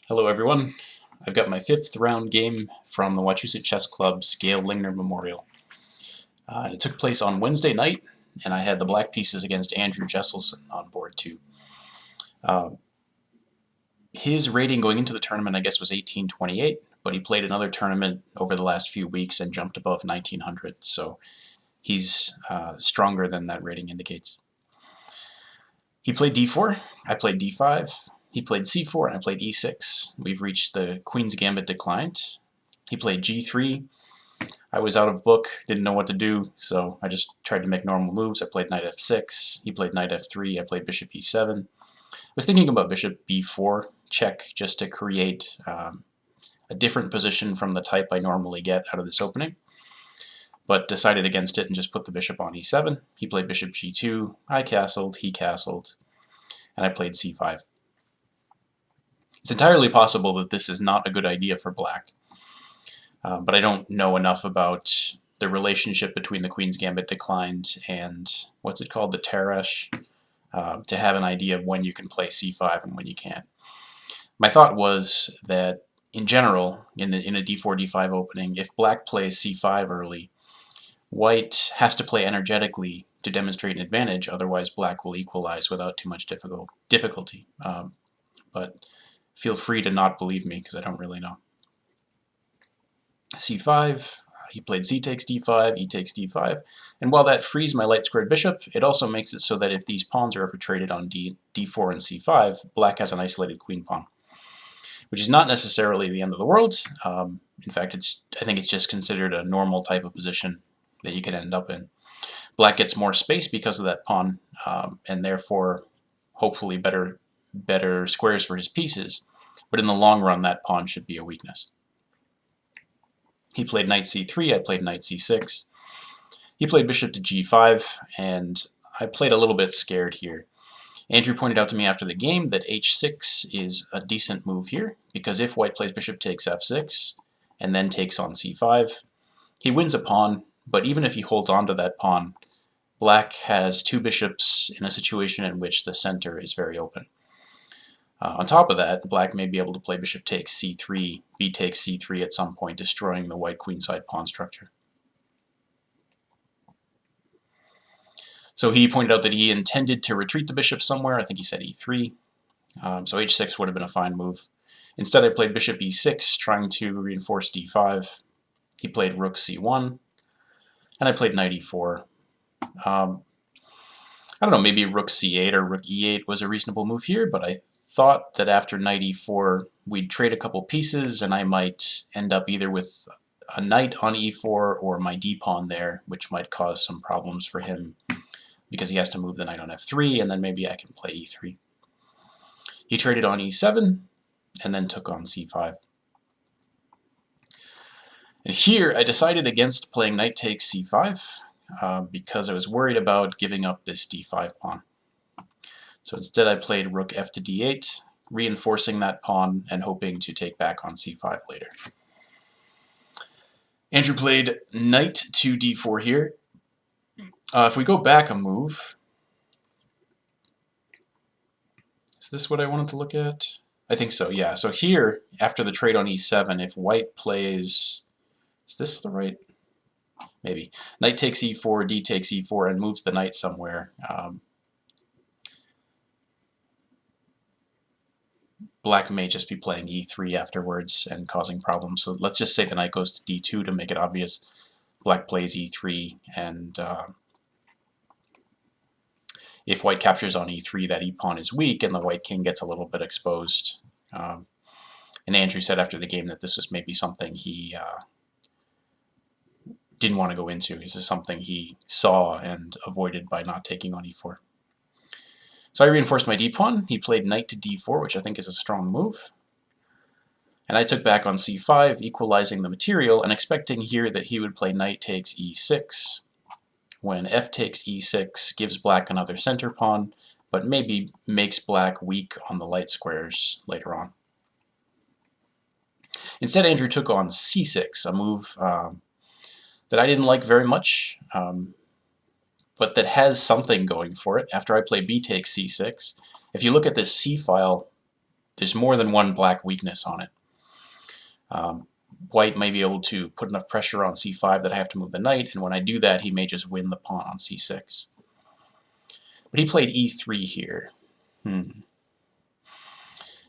Hello everyone. I've got my 5th round game from the Wachusett Chess Club's Gail Lingner Memorial. It took place on Wednesday night, and I had the black pieces against Andrew Jeselson on board 2. His rating going into the tournament, I guess, was 1828, but he played another tournament over the last few weeks and jumped above 1900, so he's stronger than that rating indicates. He played d4, I played d5, he played c4, and I played e6. We've reached the Queen's Gambit declined. He played g3. I was out of book, didn't know what to do, so I just tried to make normal moves. I played knight f6, he played knight f3, I played bishop e7. I was thinking about bishop b4 check just to create a different position from the type I normally get out of this opening, but decided against it and just put the bishop on e7. He played bishop g2, I castled, he castled, and I played c5. It's entirely possible that this is not a good idea for black, but I don't know enough about the relationship between the Queen's Gambit declined and what's it called, the Teresh, to have an idea of when you can play c5 and when you can't. My thought was that in general, in a d4, d5 opening, if black plays c5 early, white has to play energetically to demonstrate an advantage, otherwise black will equalize without too much difficulty. But feel free to not believe me, because I don't really know. c5, he played c takes d5, e takes d5, and while that frees my light-squared bishop, it also makes it so that if these pawns are ever traded on d4 and c5, black has an isolated queen pawn, which is not necessarily the end of the world. In fact, I think it's just considered a normal type of position that you can end up in. Black gets more space because of that pawn, and therefore hopefully better squares for his pieces, but in the long run that pawn should be a weakness. He played knight c3, I played knight c6. He played bishop to g5, and I played a little bit scared here. Andrew pointed out to me after the game that h6 is a decent move here, because if white plays bishop takes f6, and then takes on c5, he wins a pawn, but even if he holds on to that pawn, black has 2 bishops in a situation in which the center is very open. On top of that, black may be able to play bishop takes c3, b takes c3 at some point, destroying the white queenside pawn structure. So he pointed out that he intended to retreat the bishop somewhere. I think he said e3. So h6 would have been a fine move. Instead, I played bishop e6, trying to reinforce d5. He played rook c1, and I played knight e4. I don't know, maybe rook c8 or rook e8 was a reasonable move here, but I thought that after knight e4 we'd trade a couple pieces and I might end up either with a knight on e4 or my d-pawn there, which might cause some problems for him because he has to move the knight on f3, and then maybe I can play e3. He traded on e7 and then took on c5. And here I decided against playing knight takes c5 because I was worried about giving up this d5 pawn. So instead I played rook f to d8, reinforcing that pawn and hoping to take back on c5 later. Andrew played knight to d4 here. If we go back a move, is this what I wanted to look at? I think so, yeah. So here, after the trade on e7, if white plays, is this the right? Maybe. Knight takes e4, d takes e4, and moves the knight somewhere. Black may just be playing e3 afterwards and causing problems. So let's just say the knight goes to d2 to make it obvious. Black plays e3, and if white captures on e3, that e-pawn is weak, and the white king gets a little bit exposed. And Andrew said after the game that this was maybe something he didn't want to go into. This is something he saw and avoided by not taking on e4. So I reinforced my d-pawn. He played knight to d4, which I think is a strong move. And I took back on c5, equalizing the material, and expecting here that he would play knight takes e6. When f takes e6 gives black another center pawn, but maybe makes black weak on the light squares later on. Instead, Andrew took on c6, a move that I didn't like very much, but that has something going for it. After I play b takes c6, if you look at this c file, there's more than one black weakness on it. White may be able to put enough pressure on c5 that I have to move the knight, and when I do that, he may just win the pawn on c6. But he played e3 here.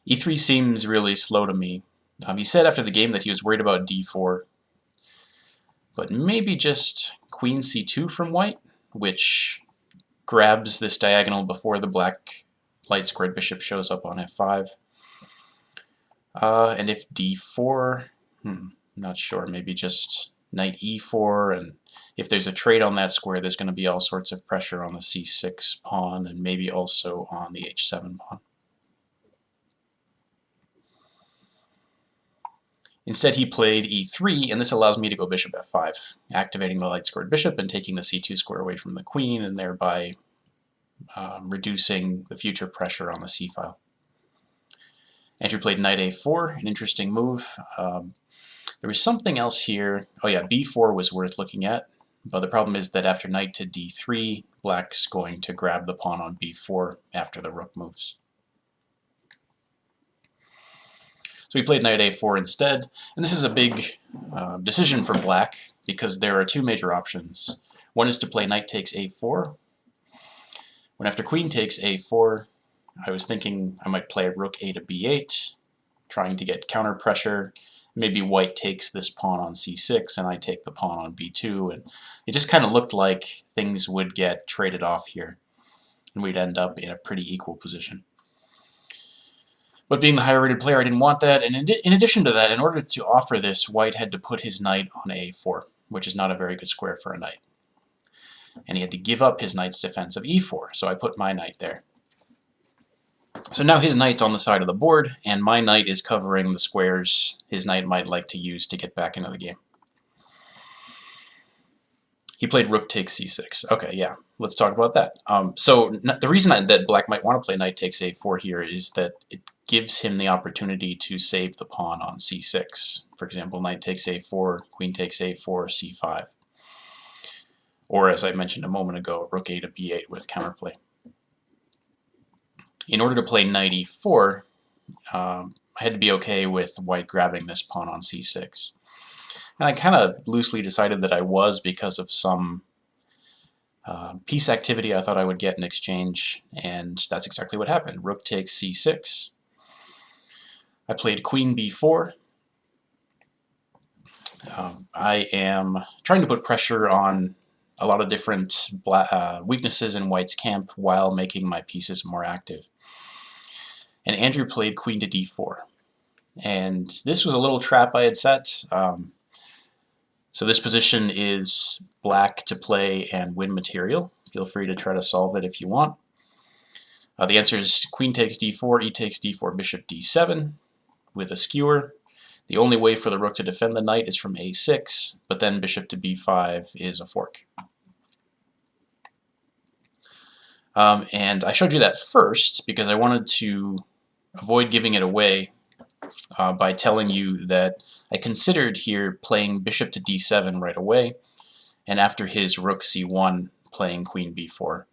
e3 seems really slow to me. He said after the game that he was worried about d4, but maybe just queen c2 from white, which grabs this diagonal before the black light-squared bishop shows up on f5. And if d4, not sure, maybe just knight e4, and if there's a trade on that square, there's going to be all sorts of pressure on the c6 pawn and maybe also on the h7 pawn. Instead, he played e3, and this allows me to go bishop f5, activating the light-squared bishop and taking the c2 square away from the queen, and thereby reducing the future pressure on the c-file. Andrew played knight a4, an interesting move. There was something else here. Oh yeah, b4 was worth looking at, but the problem is that after knight to d3, black's going to grab the pawn on b4 after the rook moves. So he played knight a4 instead, and this is a big decision for black because there are two major options. One is to play knight takes a4. When after queen takes a4, I was thinking I might play rook a to b8, trying to get counter pressure. Maybe white takes this pawn on c6 and I take the pawn on b2, and it just kind of looked like things would get traded off here and we'd end up in a pretty equal position. But being the higher rated player, I didn't want that, and in addition to that, in order to offer this, white had to put his knight on a4, which is not a very good square for a knight. And he had to give up his knight's defense of e4, so I put my knight there. So now his knight's on the side of the board, and my knight is covering the squares his knight might like to use to get back into the game. He played rook takes c6. Okay, yeah, let's talk about that. So the reason that black might want to play knight takes a4 here is that it gives him the opportunity to save the pawn on c6. For example, knight takes a4, queen takes a4, c5. Or, as I mentioned a moment ago, rook a to b8 with counterplay. In order to play knight e4, I had to be okay with white grabbing this pawn on c6. And I kind of loosely decided that I was because of some piece activity I thought I would get in exchange, and that's exactly what happened. Rook takes c6. I played queen b4. I am trying to put pressure on a lot of different weaknesses in white's camp while making my pieces more active. And Andrew played queen to d4. And this was a little trap I had set. So this position is black to play and win material. Feel free to try to solve it if you want. The answer is queen takes d4, e takes d4, bishop d7 with a skewer. The only way for the rook to defend the knight is from a6, but then bishop to b5 is a fork. And I showed you that first because I wanted to avoid giving it away by telling you that I considered here playing bishop to d7 right away, and after his rook c1 playing queen b4.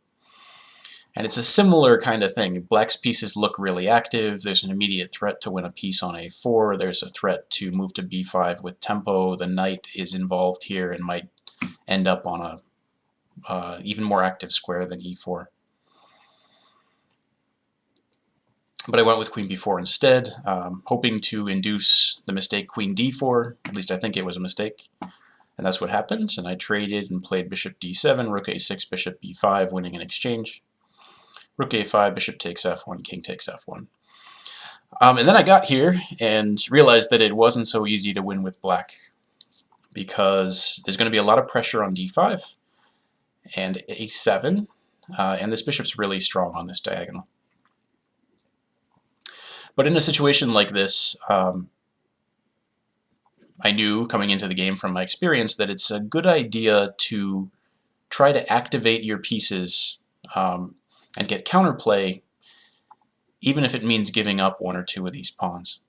And it's a similar kind of thing. Black's pieces look really active. There's an immediate threat to win a piece on a4. There's a threat to move to b5 with tempo. The knight is involved here and might end up on a even more active square than e4. But I went with queen b4 instead, hoping to induce the mistake queen d4. At least I think it was a mistake. And that's what happened. And I traded and played bishop d7, rook a6, bishop b5, winning in exchange. Rook a5, bishop takes f1, king takes f1. And then I got here and realized that it wasn't so easy to win with black, because there's going to be a lot of pressure on d5 and a7, and this bishop's really strong on this diagonal. But in a situation like this, I knew coming into the game from my experience that it's a good idea to try to activate your pieces and get counterplay, even if it means giving up one or two of these pawns.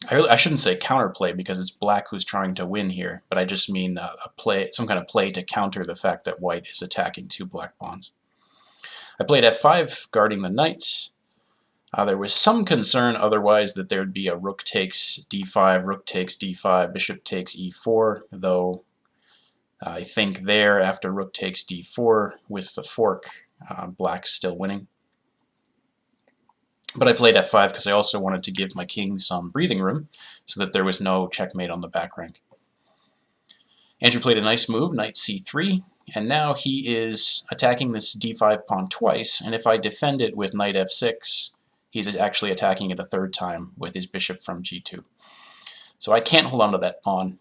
I shouldn't say counterplay because it's black who's trying to win here, but I just mean some kind of play to counter the fact that white is attacking two black pawns. I played f5, guarding the knight. There was some concern otherwise that there would be a rook takes d5, rook takes d5, bishop takes e4, though I think there, after rook takes d4 with the fork, black's still winning. But I played f5 because I also wanted to give my king some breathing room so that there was no checkmate on the back rank. Andrew played a nice move, knight c3, and now he is attacking this d5 pawn twice, and if I defend it with knight f6, he's actually attacking it a third time with his bishop from g2. So I can't hold on to that pawn,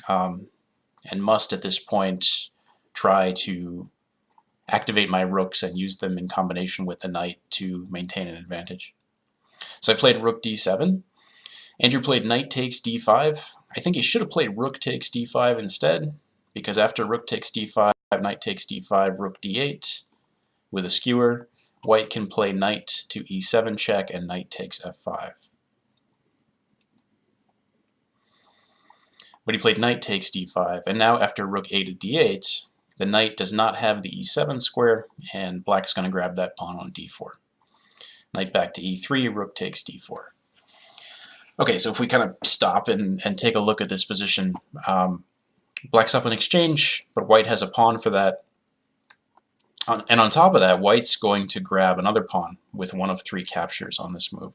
and must at this point try to activate my rooks and use them in combination with the knight to maintain an advantage. So I played rook d7. Andrew played knight takes d5. I think he should have played rook takes d5 instead, because after rook takes d5, knight takes d5, rook d8 with a skewer. White can play knight to e7 check and knight takes f5. But he played knight takes d5, and now after rook a to d8, the knight does not have the e7 square, and black is going to grab that pawn on d4. Knight back to e3, rook takes d4. Okay, so if we kind of stop and take a look at this position, black's up in exchange, but white has a pawn for that. And on top of that, white's going to grab another pawn with one of 3 captures on this move.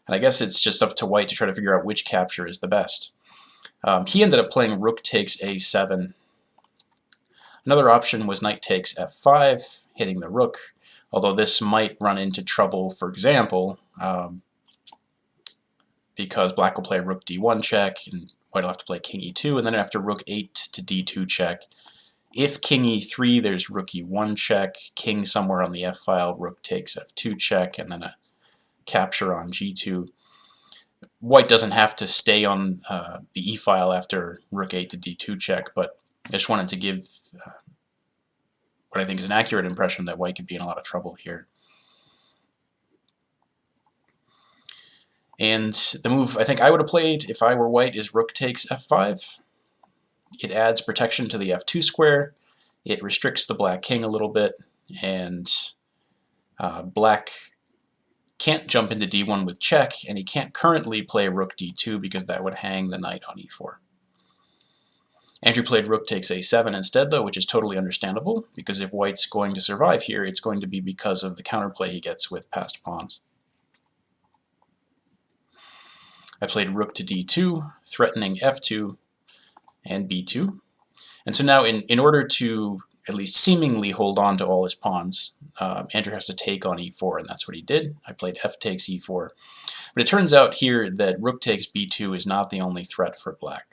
And I guess it's just up to white to try to figure out which capture is the best. He ended up playing rook takes a7. Another option was knight takes f5, hitting the rook, although this might run into trouble, for example, because black will play rook d1 check, and white will have to play king e2, and then after rook 8 to d2 check, if king e3, there's rook e1 check, king somewhere on the f-file, rook takes f2 check, and then a capture on g2. White doesn't have to stay on the e-file after rook 8 to d2 check, but I just wanted to give what I think is an accurate impression that white could be in a lot of trouble here. And the move I think I would have played if I were white is rook takes f5. It adds protection to the f2 square, it restricts the black king a little bit, and black can't jump into d1 with check, and he can't currently play rook d2 because that would hang the knight on e4. Andrew played rook takes a7 instead, though, which is totally understandable, because if white's going to survive here, it's going to be because of the counterplay he gets with passed pawns. I played rook to d2, threatening f2 and b2. And so now in order to at least seemingly hold on to all his pawns, Andrew has to take on e4, and that's what he did. I played f takes e4. But it turns out here that rook takes b2 is not the only threat for black.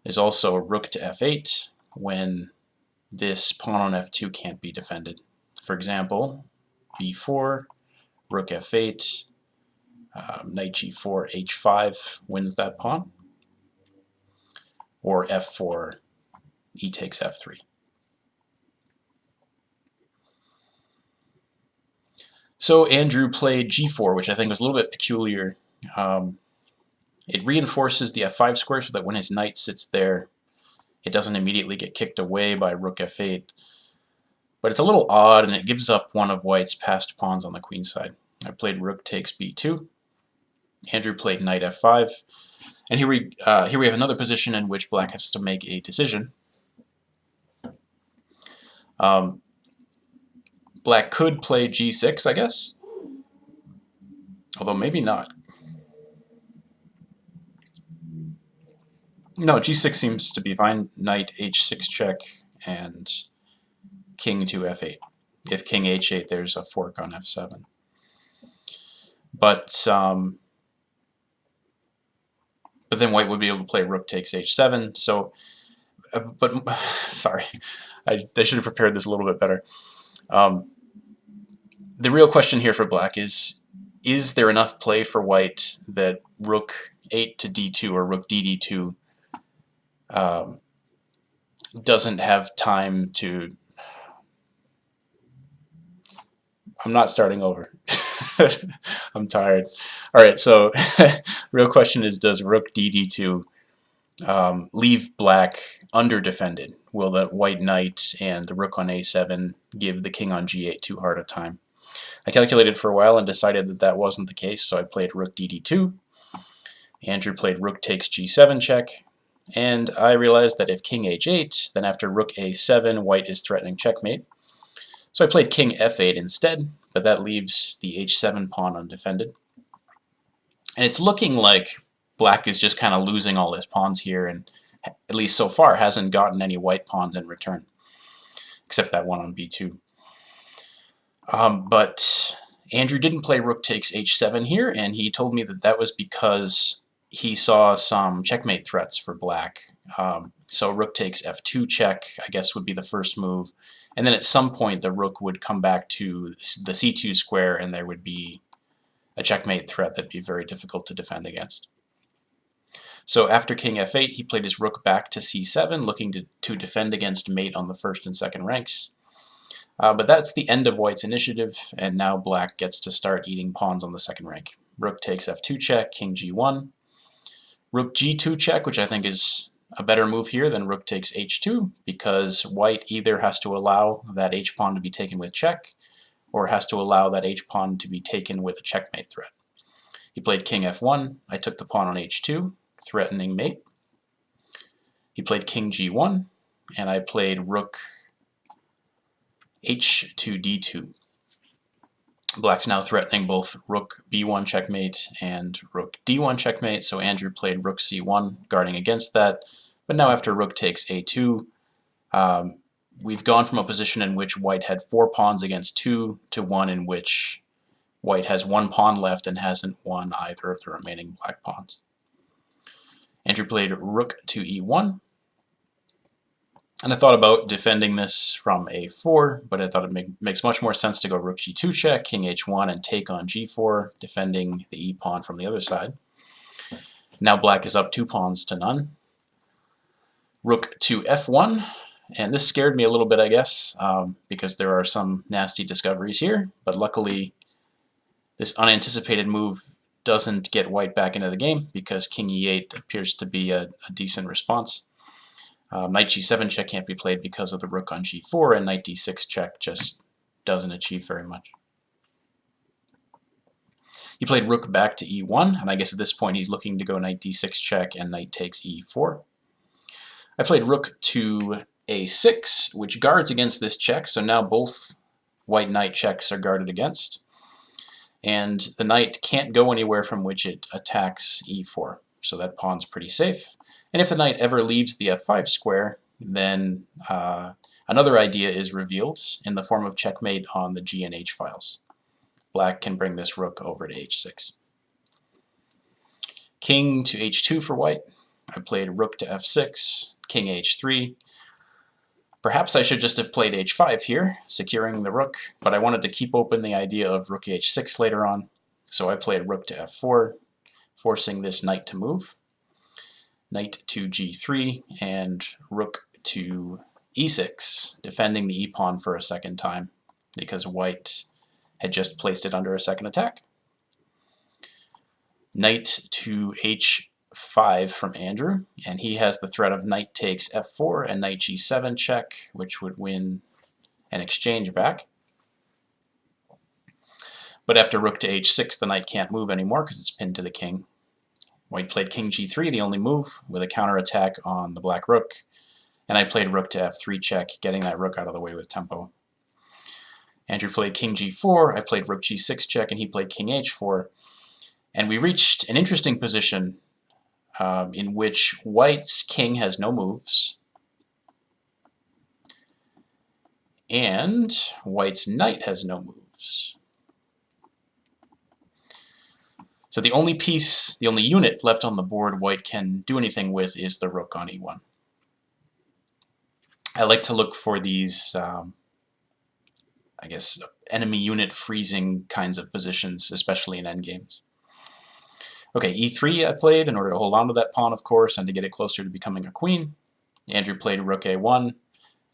There's also rook to f8 when this pawn on f2 can't be defended. For example, b4, rook f8, knight g4, h5 wins that pawn, or f4, e takes f3. So Andrew played g4, which I think was a little bit peculiar. It reinforces the f5 square so that when his knight sits there, it doesn't immediately get kicked away by rook f8. But it's a little odd, and it gives up one of white's passed pawns on the queen side. I played rook takes b2. Andrew played knight f5. And here we have another position in which black has to make a decision. Black could play g6, I guess. Although maybe not. No, g6 seems to be fine. Knight h6 check and king to f8. If king h8, there's a fork on f7. But then white would be able to play rook takes h7. So, sorry, I should have prepared this a little bit better. The real question here for black is there enough play for white that rook 8 to d2 or rook dd2 doesn't have time to... I'm not starting over. I'm tired. Alright, so real question is, does rook dd2 leave black under-defended? Will the white knight and the rook on a7 give the king on g8 too hard a time? I calculated for a while and decided that that wasn't the case, so I played rook dd2. Andrew played rook takes g7 check, and I realized that if king h8, then after rook a7, white is threatening checkmate. So I played king f8 instead, but that leaves the h7 pawn undefended. And it's looking like black is just kind of losing all his pawns here, and at least so far hasn't gotten any white pawns in return, except that one on b2. But Andrew didn't play rook takes h7 here, and he told me that that was because he saw some checkmate threats for black. So rook takes f2 check, I guess, would be the first move. And then at some point the rook would come back to the c2 square, and there would be a checkmate threat that'd be very difficult to defend against. So after king f8, he played his rook back to c7, looking to defend against mate on the first and second ranks. But that's the end of white's initiative, and now black gets to start eating pawns on the second rank. Rook takes f2 check, king g1. Rook g2 check, which I think is a better move here than rook takes h2, because white either has to allow that h-pawn to be taken with check, or has to allow that h-pawn to be taken with a checkmate threat. He played king f1, I took the pawn on h2, threatening mate. He played king g1, and I played rook h2 d2. Black's now threatening both rook b1 checkmate and rook d1 checkmate, so Andrew played rook c1, guarding against that. But now after rook takes a2, we've gone from a position in which white had 4 pawns against 2 to one in which white has 1 pawn left and hasn't won either of the remaining black pawns. Andrew played rook to e1, and I thought about defending this from a4, but I thought it makes much more sense to go rook g2 check, king h1, and take on g4, defending the e-pawn from the other side. Now black is up 2 pawns to none. Rook to f1, and this scared me a little bit, I guess, because there are some nasty discoveries here, but luckily this unanticipated move doesn't get white back into the game, because king e8 appears to be a decent response. Knight g7 check can't be played because of the rook on g4, and knight d6 check just doesn't achieve very much. He played rook back to e1, and I guess at this point he's looking to go knight d6 check and knight takes e4. I played rook to a6, which guards against this check, so now both white knight checks are guarded against. And the knight can't go anywhere from which it attacks e4, so that pawn's pretty safe. And if the knight ever leaves the f5 square, then another idea is revealed in the form of checkmate on the G and H files. Black can bring this rook over to h6. King to h2 for white. I played rook to f6, king h3. Perhaps I should just have played h5 here, securing the rook, but I wanted to keep open the idea of rook h6 later on, so I played rook to f4, forcing this knight to move. Knight to g3, and rook to e6, defending the e-pawn for a second time, because white had just placed it under a second attack. Knight to h5 from Andrew, and he has the threat of knight takes f4 and knight g7 check, which would win an exchange back. But after rook to h6, the knight can't move anymore because it's pinned to the king. White played king g3, the only move, with a counterattack on the black rook, and I played rook to f3 check, getting that rook out of the way with tempo. Andrew played king g4, I played rook g6 check, and he played king h4, and we reached an interesting position in which white's king has no moves, and white's knight has no moves. So the only piece, the only unit left on the board white can do anything with is the rook on e1. I like to look for these, I guess, enemy unit freezing kinds of positions, especially in endgames. Okay, e3 I played in order to hold on to that pawn, of course, and to get it closer to becoming a queen. Andrew played rook a1.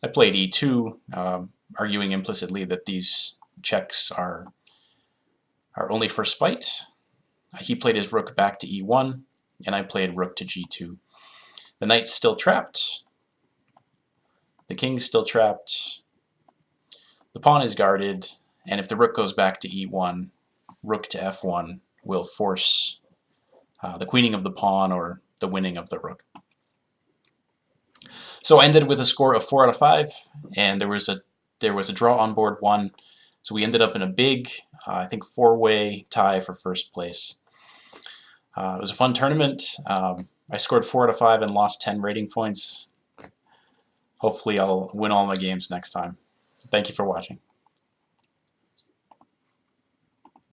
I played e2, arguing implicitly that these checks are only for spite. He played his rook back to e1, and I played rook to g2. The knight's still trapped. The king's still trapped. The pawn is guarded, and if the rook goes back to e1, rook to f1 will force the queening of the pawn or the winning of the rook. So I ended with a score of 4 out of 5, and there was a draw on board 1. So we ended up in a big, I think, 4-way tie for first place. It was a fun tournament. I scored 4 out of 5 and lost 10 rating points. Hopefully I'll win all my games next time. Thank you for watching.